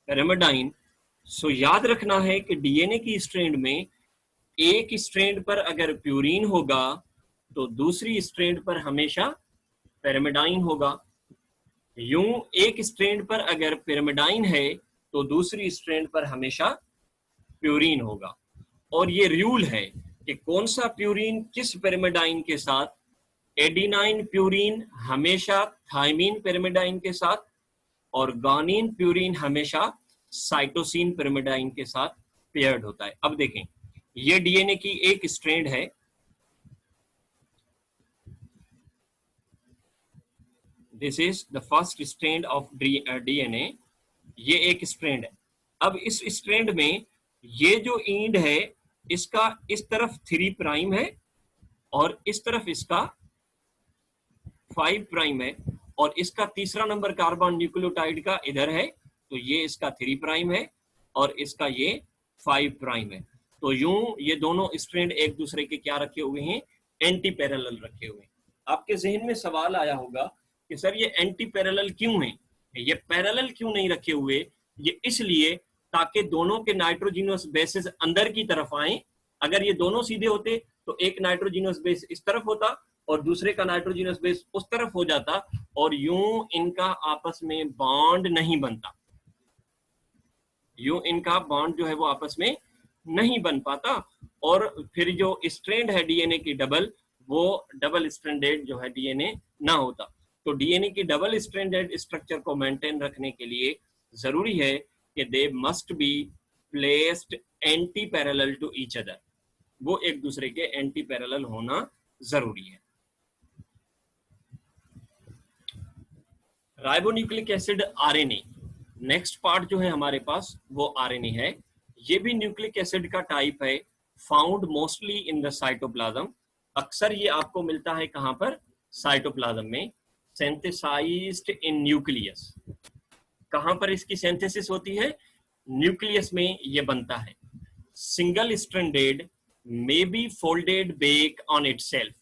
पिरामिडाइन। सो याद रखना है कि डीएनए की स्ट्रैंड में एक स्ट्रैंड पर अगर प्यूरीन होगा तो दूसरी स्ट्रैंड पर हमेशा पिरामिडाइन होगा। यूं एक स्ट्रैंड पर अगर पिरामिडाइन है तो दूसरी स्ट्रैंड पर हमेशा प्यूरीन होगा। और ये रूल है कि कौन सा प्यूरीन किस पिरामिडाइन के साथ। एडिनाइन प्यूरीन हमेशा थाइमीन पिरामिडाइन के साथ, और गानिन प्यूरीन हमेशा साइटोसिन पिरामिडाइन के साथ पेयर्ड होता है। अब देखें, ये डीएनए की एक स्ट्रैंड है, this is the first strand of DNA. ये एक स्ट्रैंड है। अब इस स्ट्रैंड में ये जो एंड है इसका इस तरफ 3 प्राइम है और इस तरफ इसका 5 प्राइम है, और इसका तीसरा नंबर कार्बन न्यूक्लियोटाइड का इधर है, तो ये इसका 3 प्राइम है और इसका ये 5 प्राइम है। तो यूं ये दोनों स्ट्रैंड एक दूसरे के क्या रखे हुए हैं, एंटी पैरेलल रखे हुए हैं। आपके जहन में सवाल आया होगा कि सर ये एंटी पैरेलल क्यों है, ये पैरेलल क्यों नहीं रखे हुए। ये इसलिए ताकि दोनों के नाइट्रोजिनस बेसेस अंदर की तरफ आए। अगर ये दोनों सीधे होते तो एक नाइट्रोजिनस बेस इस तरफ होता और दूसरे का नाइट्रोजिनस बेस उस तरफ हो जाता, और यूं इनका आपस में बॉन्ड नहीं बनता, यूं इनका बॉन्ड जो है वो आपस में नहीं बन पाता, और फिर जो स्ट्रैंड है डीएनए की डबल, वो डबल स्ट्रैंडेड जो है डीएनए ना होता। तो डीएनए की डबल स्ट्रैंडेड स्ट्रक्चर को मेंटेन रखने के लिए जरूरी है कि they must be placed antiparallel to each other, वो एक दूसरे के एंटी पैरेलल होना जरूरी है। Ribonucleic acid RNA, next part जो है हमारे पास वो आरएनए है। ये भी न्यूक्लिक एसिड का टाइप है, found mostly in the cytoplasm. अक्सर ये आपको मिलता है कहां पर, साइटोप्लाज्म में। सिंथेसाइज्ड इन न्यूक्लियस, कहां पर इसकी सिंथेसिस होती है, न्यूक्लियस में ये बनता है। Single stranded may be folded back on itself.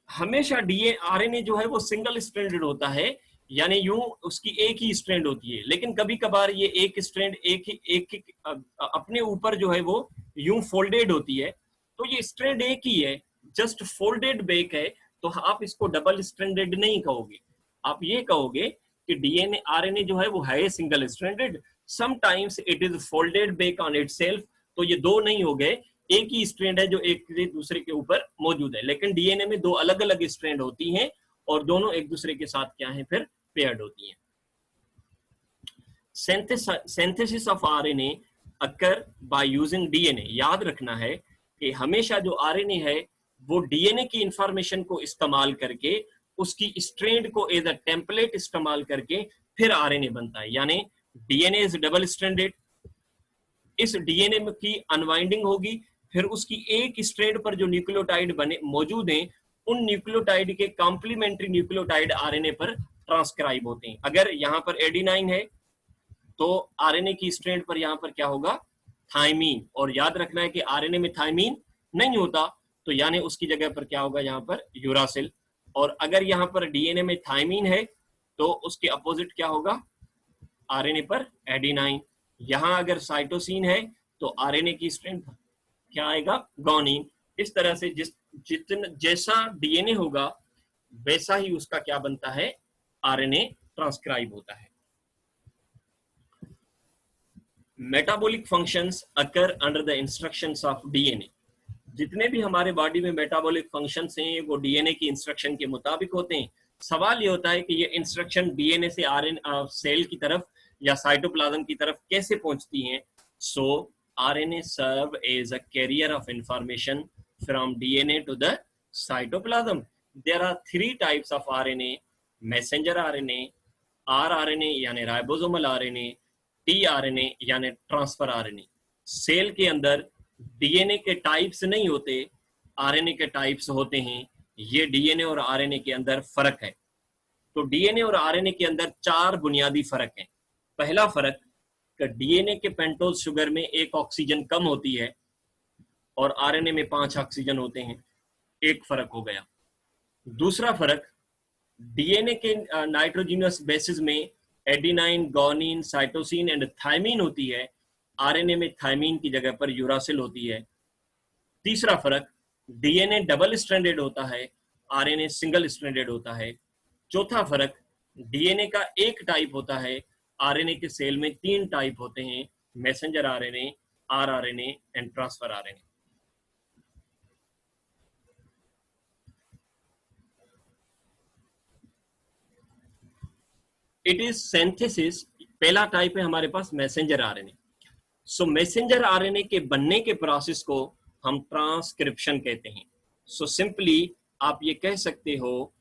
हमेशा डीए आरएनए जो है वो सिंगल स्ट्रैंडेड होता है, यानी यूं उसकी एक ही स्ट्रैंड होती है, लेकिन कभी कभार ये एक स्ट्रैंड एक अपने ऊपर जो है वो यूं फोल्डेड होती है। तो ये स्ट्रैंड एक ही है, जस्ट फोल्डेड बैक है, तो आप इसको डबल स्ट्रैंडेड नहीं कहोगे, आप ये कहोगे कि डीएनए आरएनए जो है वो है single stranded, sometimes it is folded back on itself. तो ये दो नहीं हो गए, एक ही स्ट्रैंड है जो एक दूसरे के ऊपर मौजूद है, लेकिन डीएनए में दो अलग अलग स्ट्रैंड होती हैं और दोनों एक दूसरे के साथ क्या है, फिर पेयर्ड होती हैं। Synthesis of RNA occur by using DNA. याद रखना है कि हमेशा जो आरएनए है वो डीएनए की इंफॉर्मेशन को इस्तेमाल करके, उसकी स्ट्रैंड को एज अ टेम्पलेट इस्तेमाल करके फिर आरएनए बनता है। यानी डीएनए इज डबल स्ट्रैंडेड, इस डीएनए की अनवाइंडिंग होगी, फिर उसकी एक स्ट्रैंड पर जो न्यूक्लियोटाइड बने मौजूद हैं, उन न्यूक्लियोटाइड के कॉम्प्लीमेंट्री न्यूक्लियोटाइड आरएनए पर ट्रांसक्राइब होते हैं। अगर यहाँ पर एडिनाइन है तो आरएनए की स्ट्रैंड पर यहाँ पर क्या होगा, थाइमीन। और याद रखना है कि आरएनए में थाइमीन नहीं होता, तो यानी उसकी जगह पर क्या होगा, यहाँ पर यूरासिल। और अगर यहाँ पर डीएनए में थाइमीन है तो उसके अपोजिट क्या होगा, आरएनए पर एडिनाइन। यहाँ अगर साइटोसिन है तो आरएनए की स्ट्रैंड क्या आएगा, गॉनिन। इस तरह से जैसा डीएनए होगा वैसा ही उसका क्या बनता है, आरएनए ट्रांसक्राइब होता है। Metabolic functions occur under the instructions of DNA. जितने भी हमारे बॉडी में मेटाबॉलिक फंक्शंस हैं वो डीएनए की इंस्ट्रक्शन के मुताबिक होते हैं। सवाल ये होता है कि ये इंस्ट्रक्शन डीएनए से आरएनए सेल की तरफ या साइटोप्लाज्म की तरफ कैसे पहुंचती हैं। So RNA serve as a carrier of information from DNA to the cytoplasm. There are 3 types of RNA, messenger RNA, rRNA यानी राइबोसोमल आरएनए, टीआरएनए यानी ट्रांसफर आरएनए। सेल के अंदर डीएनए के टाइप्स नहीं होते, आरएनए के टाइप्स होते हैं। ये डीएनए और आरएनए के अंदर फर्क है। तो डीएनए और आरएनए के अंदर 4 बुनियादी फर्क हैं। पहला फर्क कि डीएनए के पेंटोज शुगर में 1 ऑक्सीजन कम होती है और आरएनए में 5 ऑक्सीजन होते हैं, एक फर्क हो गया। दूसरा फर्क, डीएनए के नाइट्रोजिनस बेसिस में adenine, guanine, cytosine and thymine होती है, आरएनए में थायमीन की जगह पर यूरासिल होती है। तीसरा फर्क, डीएनए डबल स्ट्रैंडेड होता है, आरएनए सिंगल स्ट्रैंडेड होता है। चौथा फर्क, डीएनए का एक टाइप होता है, आरएनए के सेल में 3 टाइप होते हैं, messenger RNA, rRNA and transfer RNA. It is synthesis, पहला टाइप है हमारे पास मैसेंजर आरएनए। सो मैसेंजर आरएनए के बनने के प्रोसेस को हम ट्रांसक्रिप्शन कहते हैं। सो सिंपली आप ये कह सकते हो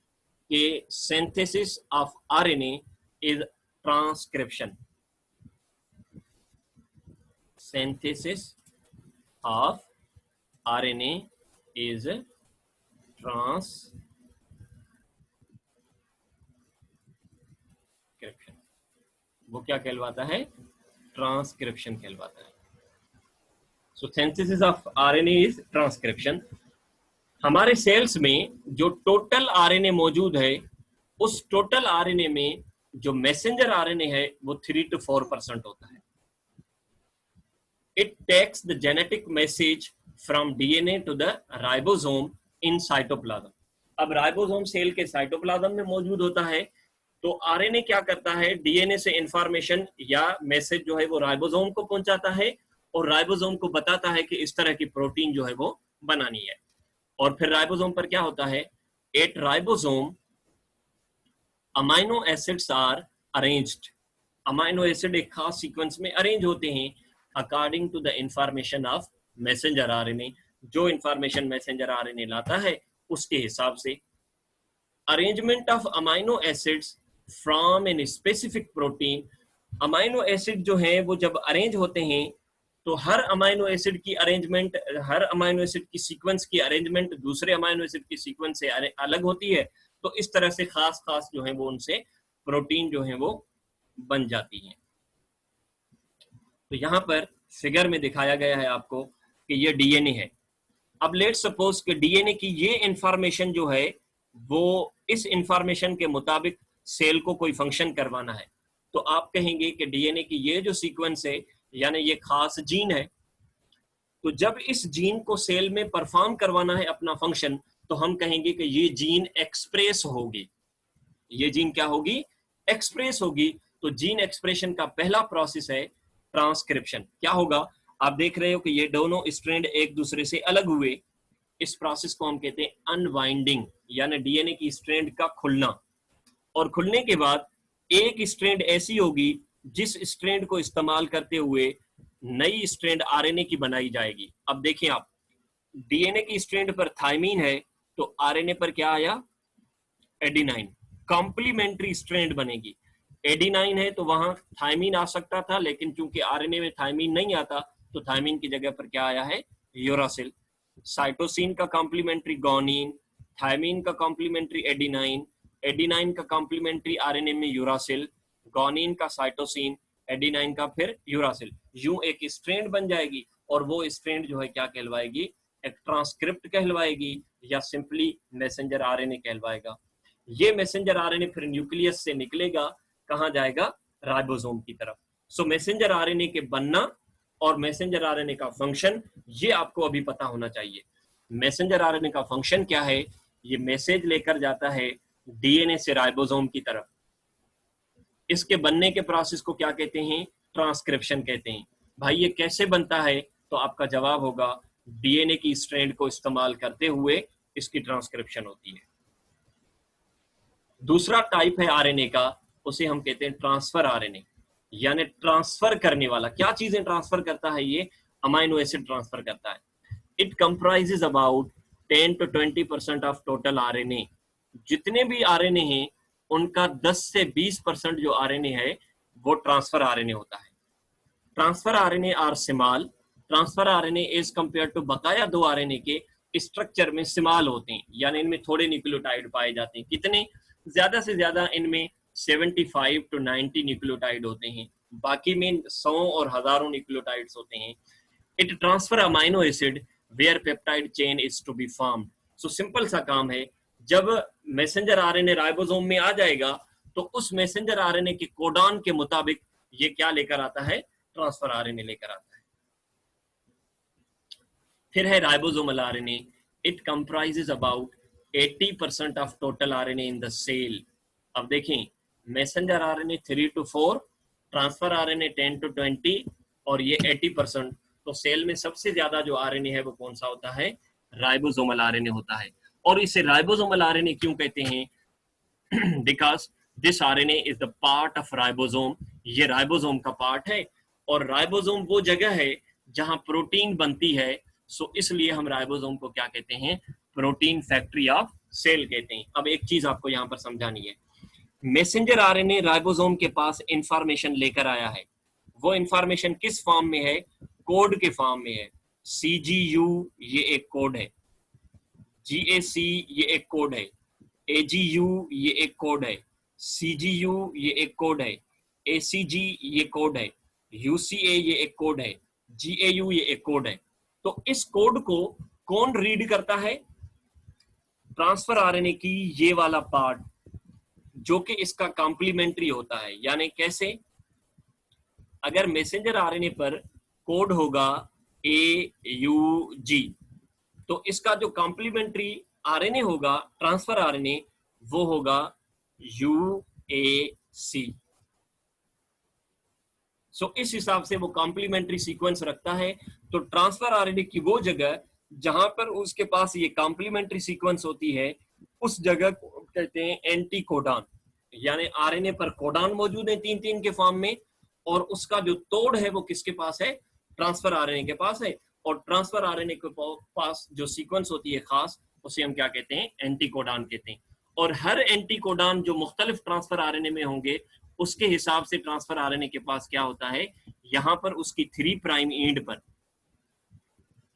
कि synthesis of RNA is transcription. Synthesis of RNA is transcription. वो क्या कहलवाता है? ट्रांसक्रिप्शन कहलवाता है। So synthesis of RNA is transcription. हमारे सेल्स में जो टोटल आरएनए मौजूद है, उस टोटल आरएनए में जो मैसेंजर आरएनए है वो 3 to 4% होता है। It takes the genetic message from DNA to the ribosome in cytoplasm. अब राइबोसोम सेल के साइटोप्लाज्म में मौजूद होता है, तो आरएनए क्या करता है, डीएनए से इंफॉर्मेशन या मैसेज जो है वो राइबोसोम को पहुंचाता है और राइबोसोम को बताता है कि इस तरह की प्रोटीन जो है वो बनानी है। और फिर राइबोसोम पर क्या होता है, at ribosome amino acids are arranged. Amino acid एक खास सीक्वेंस में अरेंज होते हैं according to the information of messenger RNA. जो इंफॉर्मेशन मैसेंजर आरएनए लाता है उसके हिसाब से arrangement of amino acids from an specific protein. Amino acid जो है वो जब अरेंज होते हैं तो हर अमाइनो एसिड की अरेंजमेंट, हर अमाइनो एसिड की सीक्वेंस की अरेंजमेंट दूसरे अमाइनो एसिड की सीक्वेंस से अलग होती है। तो इस तरह से खास खास जो है वो उनसे प्रोटीन जो है वो बन जाती है। तो यहाँ पर फिगर में दिखाया गया है आपको कि ये डीएनए है। अब लेट सपोज कि डीएनए की ये इंफॉर्मेशन जो है वो इस इंफॉर्मेशन के मुताबिक सेल को कोई फंक्शन करवाना है, तो आप कहेंगे कि डीएनए की ये जो सीक्वेंस है यानी ये खास जीन है, तो जब इस जीन को सेल में परफॉर्म करवाना है अपना फंक्शन, तो हम कहेंगे कि ये जीन एक्सप्रेस होगी। ये जीन क्या होगी? एक्सप्रेस होगी। तो जीन एक्सप्रेशन का पहला प्रोसेस है ट्रांसक्रिप्शन। क्या होगा? आप देख रहे हो कि ये दोनों स्ट्रैंड एक दूसरे से अलग हुए। इस प्रोसेस को हम कहते हैं अनवाइंडिंग, यानी डीएनए की स्ट्रैंड का खुलना। और खुलने के बाद एक स्ट्रैंड ऐसी होगी जिस स्ट्रैंड को इस्तेमाल करते हुए नई स्ट्रैंड आरएनए की बनाई जाएगी। अब देखें आप, डीएनए की स्ट्रैंड पर थायमीन है तो आरएनए पर क्या आया? एडिनाइन। कॉम्प्लीमेंट्री स्ट्रैंड बनेगी। एडिनाइन है तो वहां थायमीन आ सकता था, लेकिन चूंकि आरएनए में थायमीन नहीं आता तो थायमीन की जगह पर क्या आया है? यूरासिल। साइटोसिन का कॉम्प्लीमेंट्री गोनिन, थायमीन का कॉम्प्लीमेंट्री एडिनाइन, एडिनाइन का कॉम्प्लीमेंट्री आरएनए में यूरासिल, गोनिन का साइटोसिन, एडिनाइन का फिर यूरासिल। यूं एक स्ट्रैंड बन जाएगी और वो स्ट्रैंड जो है क्या कहलवाएगी? एक ट्रांसक्रिप्ट कहलवाएगी या सिंपली मैसेंजर आरएनए कहलवाएगा। ये मैसेंजर आरएनए फिर न्यूक्लियस से निकलेगा, कहां जाएगा? राइबोसोम की तरफ। सो मैसेंजर आरएनए के बनना और मैसेंजर आरएनए का फंक्शन ये आपको अभी पता होना चाहिए। मैसेंजर आरएनए का फंक्शन क्या है? ये मैसेज लेकर जाता है डीएनए से राइबोसोम की तरफ। इसके बनने के प्रोसेस को क्या कहते हैं? ट्रांसक्रिप्शन कहते हैं। भाई ये कैसे बनता है? तो आपका जवाब होगा डीएनए की स्ट्रैंड को इस्तेमाल करते हुए इसकी ट्रांसक्रिप्शन होती है। दूसरा टाइप है आरएनए का, उसे हम कहते हैं ट्रांसफर आरएनए, यानी ट्रांसफर करने वाला। क्या चीजें ट्रांसफर करता है? ये अमाइनो एसिड ट्रांसफर करता है। It comprises about 10 to 20% of total RNA. जितने भी आरएनए हैं उनका 10 से 20% जो आरएनए है वो ट्रांसफर आरएनए होता है। Transfer RNA are small. Transfer RNA as compared to बकाया 2 आरएनए के स्ट्रक्चर में स्मॉल होते हैं, यानी इनमें थोड़े न्यूक्लियोटाइड पाए जाते हैं। कितने? ज्यादा से ज्यादा इनमें 75 to 90 न्यूक्लियोटाइड होते हैं, बाकी में 100 और हजारों न्यूक्लियोटाइड्स होते हैं। It transfer amino acid where peptide chain is to be formed. So simple सा काम है, जब मैसेंजर आरएनए राइबोसोम में आ जाएगा तो उस मैसेंजर आरएनए के कोडॉन के मुताबिक ये क्या लेकर आता है, ट्रांसफर आरएनए लेकर आता है। फिर है ribosomal RNA, it comprises about 80% of total RNA in the cell. अब देखें, messenger RNA 3 to 4, transfer RNA 10 to 20 और ये 80%। तो सेल में सबसे ज्यादा जो आरएनए है वो कौन सा होता है, राइबोसोमल आरएनए होता है। और इसे राइबोसोमल आरएनए क्यों कहते हैं, because this RNA is the part of ribosome, ये राइबोसोम का पार्ट है। और राइबोसोम वो जगह है जहां प्रोटीन बनती है, सो इसलिए हम राइबोसोम को क्या कहते हैं, प्रोटीन फैक्ट्री ऑफ सेल कहते हैं। अब एक चीज आपको यहां पर समझानी है, मैसेंजर आरएनए राइबोसोम के पास इंफॉर्मेशन लेकर आया है, वो इंफॉर्मेशन किस फॉर्म में है, कोड के फॉर्म में है। CGU ये एक कोड है, GAC ये एक कोड है, AGU ये एक कोड है, CGU ये एक कोड है, ACG ये कोड है, UCA ये एक कोड है, GAU ये एक कोड है। तो इस कोड को कौन रीड करता है, ट्रांसफर आरएनए की ये वाला पार्ट जो कि इसका कॉम्प्लीमेंट्री होता है। यानी कैसे, अगर मैसेंजर आरएनए पर कोड होगा AUG, तो इसका जो कॉम्प्लीमेंट्री आरएनए होगा, ट्रांसफर आरएनए, वो होगा UAC। सो इस हिसाब से वो कॉम्प्लीमेंट्री सीक्वेंस रखता है। तो ट्रांसफर आरएनए की वो जगह जहां पर उसके पास ये कॉम्प्लीमेंट्री सीक्वेंस होती है, उस जगह को कहते हैं एंटी कोडॉन। यानी आरएनए पर कोडॉन मौजूद है 3-3 के फॉर्म में, और उसका जो तोड़ है वो किसके पास है, ट्रांसफर आरएनए के पास है। और ट्रांसफर आरएनए के पास जो सीक्वेंस होती है खास, उसे हम क्या कहते हैं, एंटी कोडॉन कहते हैं। और हर एंटी कोडॉन जो मुख्तलिफ ट्रांसफर आरएनए में होंगे, उसके हिसाब से ट्रांसफर आरएनए के पास क्या होता है, यहां पर उसकी 3' एंड पर,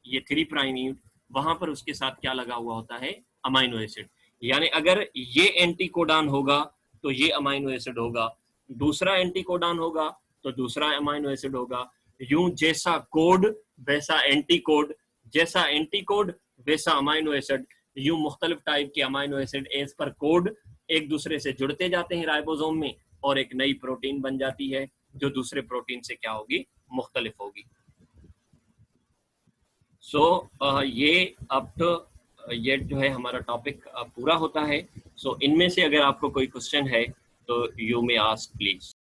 ये 3' एंड, वहां पर उसके साथ क्या लगा हुआ होता है, अमाइनो एसिड। यानी अगर ये एंटी कोडॉन होगा तो ये अमाइनो एसिड होगा, दूसरा एंटी कोडॉन होगा तो दूसरा अमाइनो एसिड होगा। यूं जैसा कोड वैसा एंटी कोड, जैसा एंटी कोड वैसा अमाइनो एसिड। यूं मुख्तलिफ टाइप के अमाइनो एसिड एज पर कोड एक दूसरे से जुड़ते जाते हैं राइबोसोम में, और एक नई प्रोटीन बन जाती है जो दूसरे प्रोटीन से क्या होगी, मुख्तलिफ होगी। ये अब तो ये जो है हमारा टॉपिक पूरा होता है। इनमें से अगर आपको कोई क्वेश्चन है तो यू मे आस्क प्लीज।